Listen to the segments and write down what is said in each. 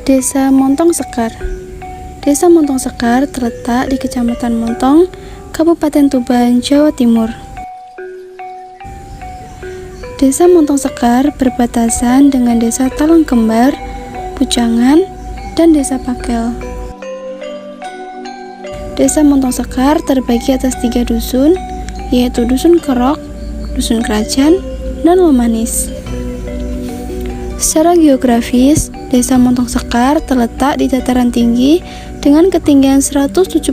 Desa Montong Sekar. Desa Montong Sekar terletak di Kecamatan Montong, Kabupaten Tuban, Jawa Timur. Desa Montong Sekar berbatasan dengan Desa Talang Kembar, Pujangan, dan Desa Pakel. Desa Montong Sekar terbagi atas 3 dusun, yaitu Dusun Kerok, Dusun Kerajaan, dan Lemanis. Secara geografis, Desa Montong Sekar terletak di dataran tinggi dengan ketinggian 178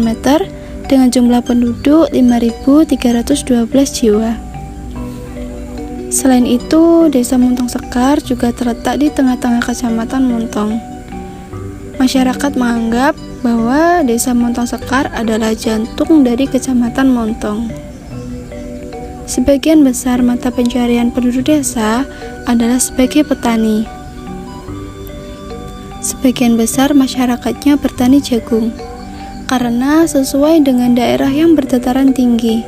meter dengan jumlah penduduk 5.312 jiwa. Selain itu, Desa Montong Sekar juga terletak di tengah-tengah Kecamatan Montong. Masyarakat menganggap bahwa Desa Montong Sekar adalah jantung dari Kecamatan Montong. Sebagian besar mata pencarian penduduk desa adalah sebagai petani. Sebagian besar masyarakatnya bertani jagung, karena sesuai dengan daerah yang berdataran tinggi.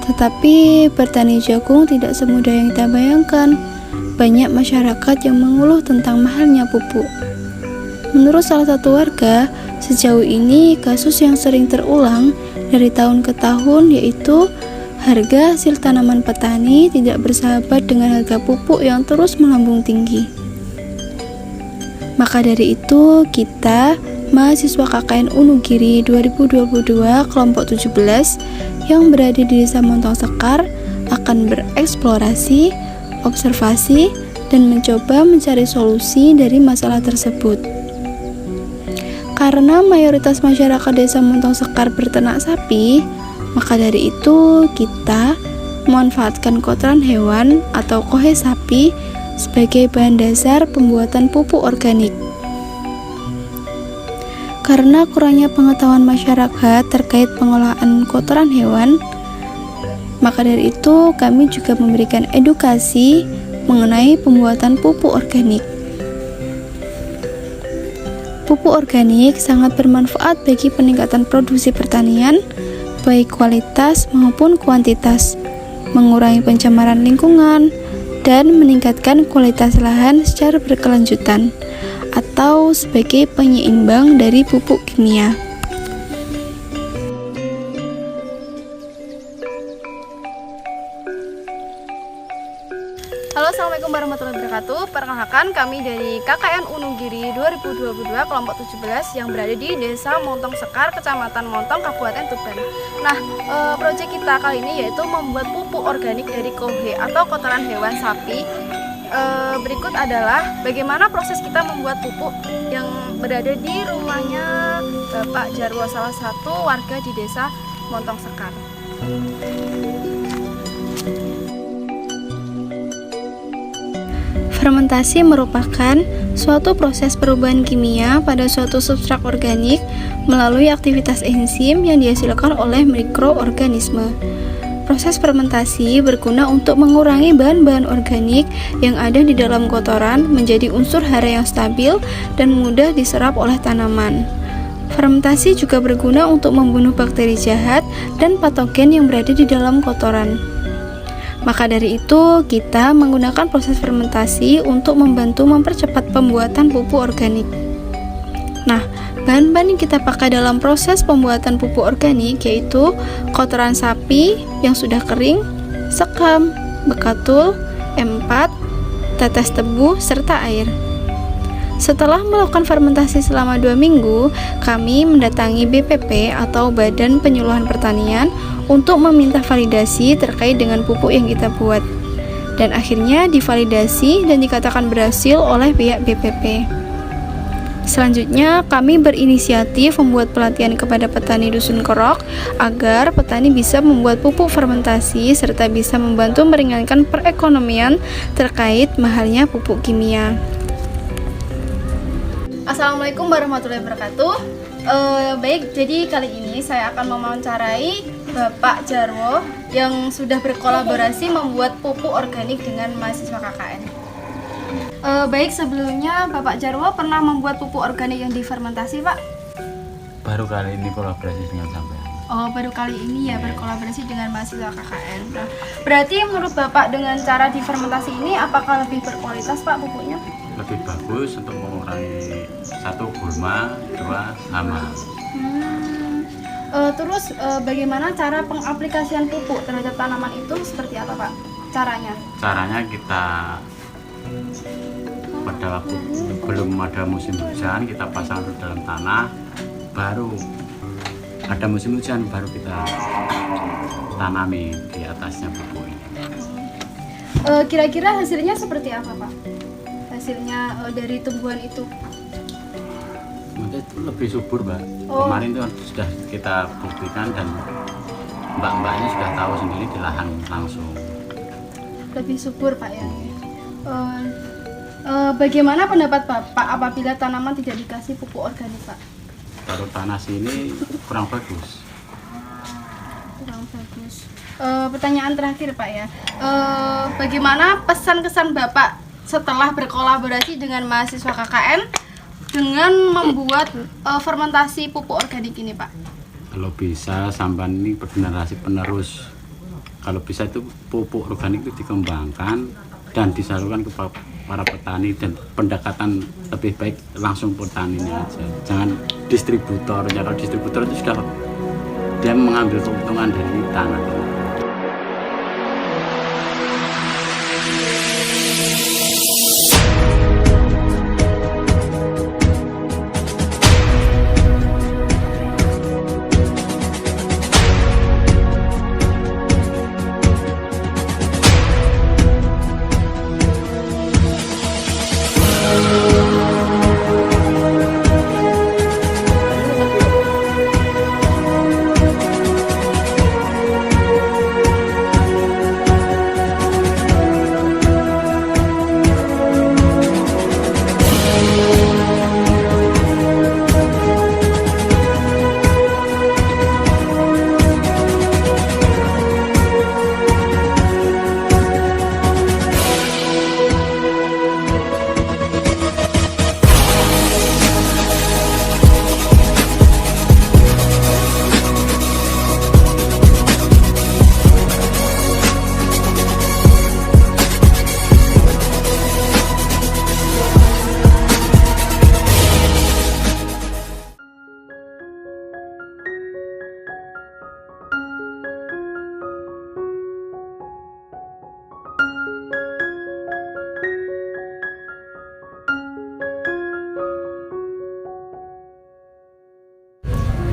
Tetapi bertani jagung tidak semudah yang kita bayangkan. Banyak masyarakat yang mengeluh tentang mahalnya pupuk. Menurut salah satu warga, sejauh ini kasus yang sering terulang dari tahun ke tahun yaitu harga hasil tanaman petani tidak bersahabat dengan harga pupuk yang terus melambung tinggi. Maka dari itu, kita, mahasiswa KKN Unugiri 2022 kelompok 17 yang berada di Desa Montong Sekar akan bereksplorasi, observasi, dan mencoba mencari solusi dari masalah tersebut. Karena mayoritas masyarakat Desa Montong Sekar berternak sapi, maka dari itu kita memanfaatkan kotoran hewan atau kohe sapi sebagai bahan dasar pembuatan pupuk organik. Karena kurangnya pengetahuan masyarakat terkait pengolahan kotoran hewan, maka dari itu kami juga memberikan edukasi mengenai pembuatan pupuk organik. Pupuk organik sangat bermanfaat bagi peningkatan produksi pertanian, baik kualitas maupun kuantitas, mengurangi pencemaran lingkungan, dan meningkatkan kualitas lahan secara berkelanjutan, atau sebagai penyeimbang dari pupuk kimia. Halo, assalamualaikum warahmatullahi wabarakatuh. Perkenalkan, kami dari KKN Unugiri 2022 kelompok 17 yang berada di Desa Montong Sekar, Kecamatan Montong, Kabupaten Tuban. Nah, proyek kita kali ini yaitu membuat pupuk organik dari kohe atau kotoran hewan sapi. Berikut adalah bagaimana proses kita membuat pupuk yang berada di rumahnya Bapak Jarwo, salah satu warga di Desa Montong Sekar. Fermentasi merupakan suatu proses perubahan kimia pada suatu substrat organik melalui aktivitas enzim yang dihasilkan oleh mikroorganisme. Proses fermentasi berguna untuk mengurangi bahan-bahan organik yang ada di dalam kotoran menjadi unsur hara yang stabil dan mudah diserap oleh tanaman. Fermentasi juga berguna untuk membunuh bakteri jahat dan patogen yang berada di dalam kotoran. Maka dari itu, kita menggunakan proses fermentasi untuk membantu mempercepat pembuatan pupuk organik. Nah, bahan-bahan yang kita pakai dalam proses pembuatan pupuk organik yaitu kotoran sapi yang sudah kering, sekam, bekatul, empat, tetes tebu, serta air. Setelah melakukan fermentasi selama 2 minggu, kami mendatangi BPP atau Badan Penyuluhan Pertanian untuk meminta validasi terkait dengan pupuk yang kita buat. Dan akhirnya divalidasi dan dikatakan berhasil oleh pihak BPP. Selanjutnya, kami berinisiatif membuat pelatihan kepada petani Dusun Kerok agar petani bisa membuat pupuk fermentasi serta bisa membantu meringankan perekonomian terkait mahalnya pupuk kimia. Assalamualaikum warahmatullahi wabarakatuh. Baik, jadi kali ini saya akan mewawancarai Bapak Jarwo yang sudah berkolaborasi membuat pupuk organik dengan mahasiswa KKN. Baik, sebelumnya Bapak Jarwo pernah membuat pupuk organik yang difermentasi, Pak? Baru kali ini kolaborasi dengan sampean. Oh, baru kali ini ya berkolaborasi dengan mahasiswa KKN. Nah, berarti menurut Bapak dengan cara difermentasi ini apakah lebih berkualitas, Pak, pupuknya? lebih bagus untuk mengurangi satu gulma, dua hama. Terus bagaimana cara pengaplikasian pupuk terhadap tanaman itu seperti apa Pak? Caranya? Caranya kita pada waktu belum ada musim hujan kita pasang di dalam tanah, baru ada musim hujan baru kita tanami di atasnya pupuk ini. Kira-kira hasilnya seperti apa Pak? Hasilnya dari tumbuhan itu? Mungkin lebih subur, Mbak. Oh. Kemarin itu sudah kita buktikan dan mbak-mbaknya sudah tahu sendiri di lahan langsung. Lebih subur Pak ya. Bagaimana pendapat Bapak apabila tanaman tidak dikasih pupuk organik Pak? Kalau tanah sini kurang bagus. Kurang bagus. Pertanyaan terakhir Pak ya. Bagaimana pesan kesan Bapak setelah berkolaborasi dengan mahasiswa KKN dengan membuat fermentasi pupuk organik ini Pak? Kalau bisa sampan ini bergenerasi penerus. Kalau bisa itu pupuk organik itu dikembangkan dan disalurkan ke para petani, dan pendekatan lebih baik langsung petaninya aja. Jangan distributor. Kalau distributor itu sudah dia mengambil keuntungan dari tanah.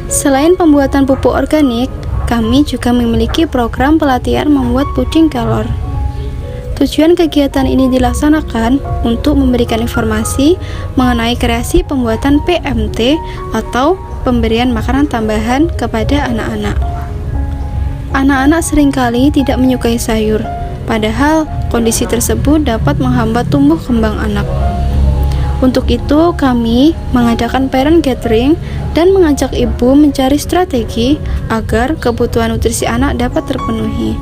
Selain pembuatan pupuk organik, kami juga memiliki program pelatihan membuat puding kelor. Tujuan kegiatan ini dilaksanakan untuk memberikan informasi mengenai kreasi pembuatan PMT atau pemberian makanan tambahan kepada anak-anak. Anak-anak seringkali tidak menyukai sayur, padahal kondisi tersebut dapat menghambat tumbuh kembang anak. Untuk itu, kami mengadakan parent gathering dan mengajak ibu mencari strategi agar kebutuhan nutrisi anak dapat terpenuhi.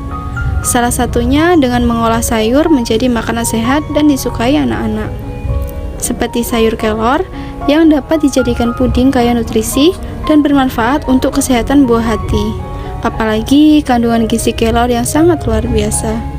Salah satunya dengan mengolah sayur menjadi makanan sehat dan disukai anak-anak. Seperti sayur kelor yang dapat dijadikan puding kaya nutrisi dan bermanfaat untuk kesehatan buah hati. Apalagi kandungan gizi kelor yang sangat luar biasa.